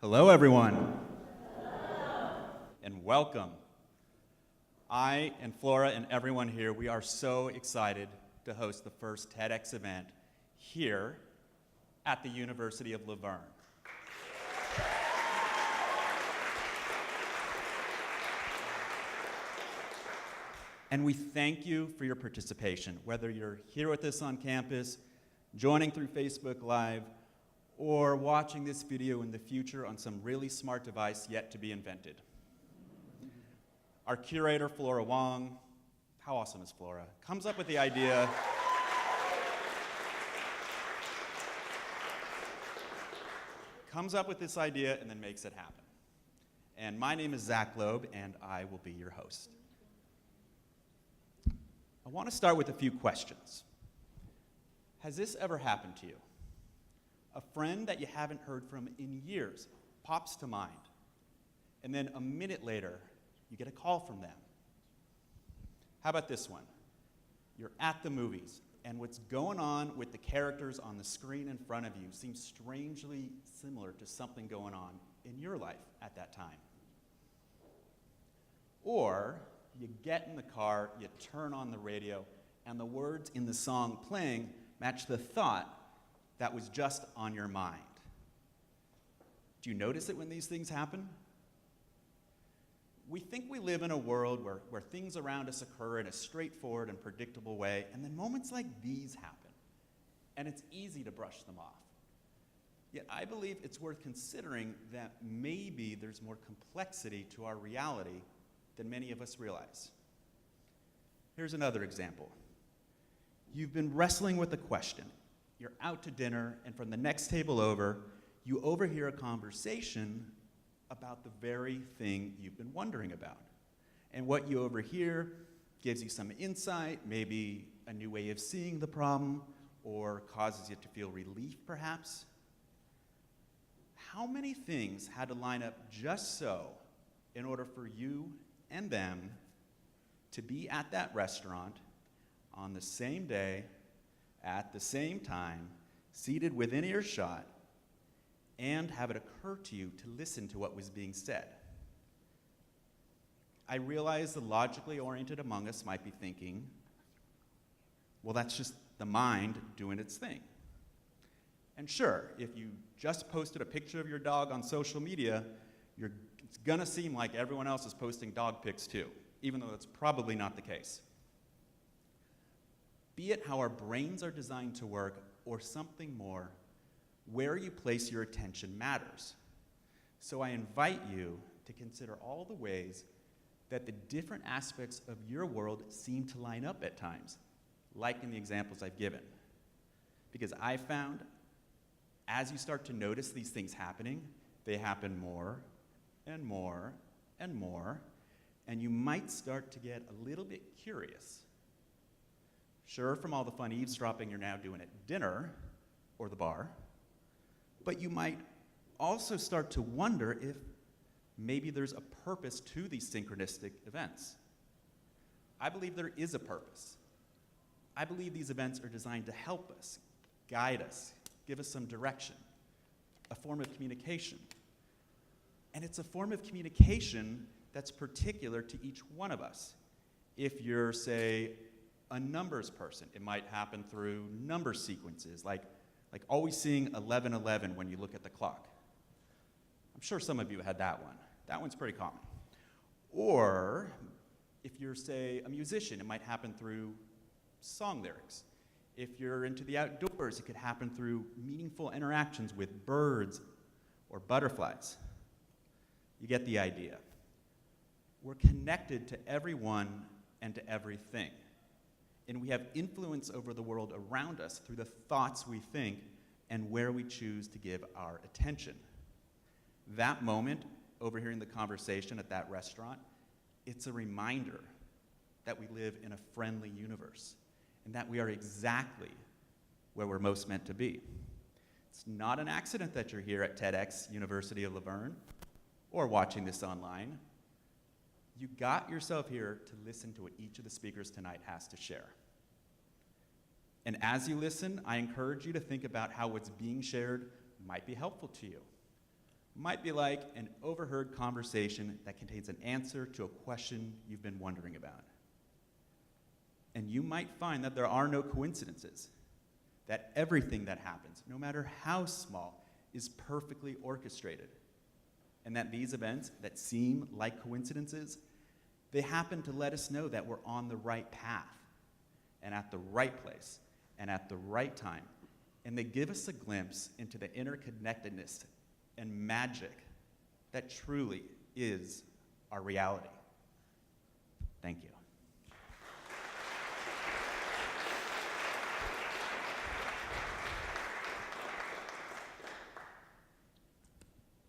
Hello, everyone. Hello. And welcome. I and Flora and everyone here, we are so excited to host the first TEDx event here at the University of LaVerne. And we thank you for your participation, whether you're here with us on campus, joining through Facebook Live, or watching this video in the future on some really smart device yet to be invented. Our curator, Flora Wong, how awesome is Flora, comes up with the idea and then makes it happen. And my name is Zach Loeb, and I will be your host. I want to start with a few questions. Has this ever happened to you? A friend that you haven't heard from in years pops to mind, and then a minute later, you get a call from them. How about this one? You're at the movies, and what's going on with the characters on the screen in front of you seems strangely similar to something going on in your life at that time. Or you get in the car, you turn on the radio, and the words in the song playing match the thought that was just on your mind. Do you notice it when these things happen? We think we live in a world where things around us occur in a straightforward and predictable way, and then moments like these happen, and it's easy to brush them off. Yet I believe it's worth considering that maybe there's more complexity to our reality than many of us realize. Here's another example. You've been wrestling with a question. You're out to dinner, and from the next table over, you overhear a conversation about the very thing you've been wondering about. And what you overhear gives you some insight, maybe a new way of seeing the problem, or causes you to feel relief, perhaps. How many things had to line up just so in order for you and them to be at that restaurant on the same day, at the same time, seated within earshot, and have it occur to you to listen to what was being said? I realize the logically oriented among us might be thinking, well, that's just the mind doing its thing. And sure, if you just posted a picture of your dog on social media, it's gonna seem like everyone else is posting dog pics too, even though that's probably not the case. Be it how our brains are designed to work or something more, where you place your attention matters. So I invite you to consider all the ways that the different aspects of your world seem to line up at times, like in the examples I've given. Because I found, as you start to notice these things happening, they happen more and more and more, and you might start to get a little bit curious. Sure, from all the fun eavesdropping you're now doing at dinner or the bar, but you might also start to wonder if maybe there's a purpose to these synchronistic events. I believe there is a purpose. I believe these events are designed to help us, guide us, give us some direction, a form of communication. And it's a form of communication that's particular to each one of us. If you're, say, a numbers person, it might happen through number sequences, like always seeing 1111 when you look at the clock. I'm sure some of you had that one. That one's pretty common. Or if you're, say, a musician, it might happen through song lyrics. If you're into the outdoors, it could happen through meaningful interactions with birds or butterflies. You get the idea. We're connected to everyone and to everything. And we have influence over the world around us through the thoughts we think and where we choose to give our attention. That moment, overhearing the conversation at that restaurant, it's a reminder that we live in a friendly universe and that we are exactly where we're most meant to be. It's not an accident that you're here at TEDx University of LaVerne or watching this online. You got yourself here to listen to what each of the speakers tonight has to share. And as you listen, I encourage you to think about how what's being shared might be helpful to you, might be like an overheard conversation that contains an answer to a question you've been wondering about. And you might find that there are no coincidences, that everything that happens, no matter how small, is perfectly orchestrated, and that these events that seem like coincidences, they happen to let us know that we're on the right path, and at the right place, and at the right time, and they give us a glimpse into the interconnectedness and magic that truly is our reality. Thank you.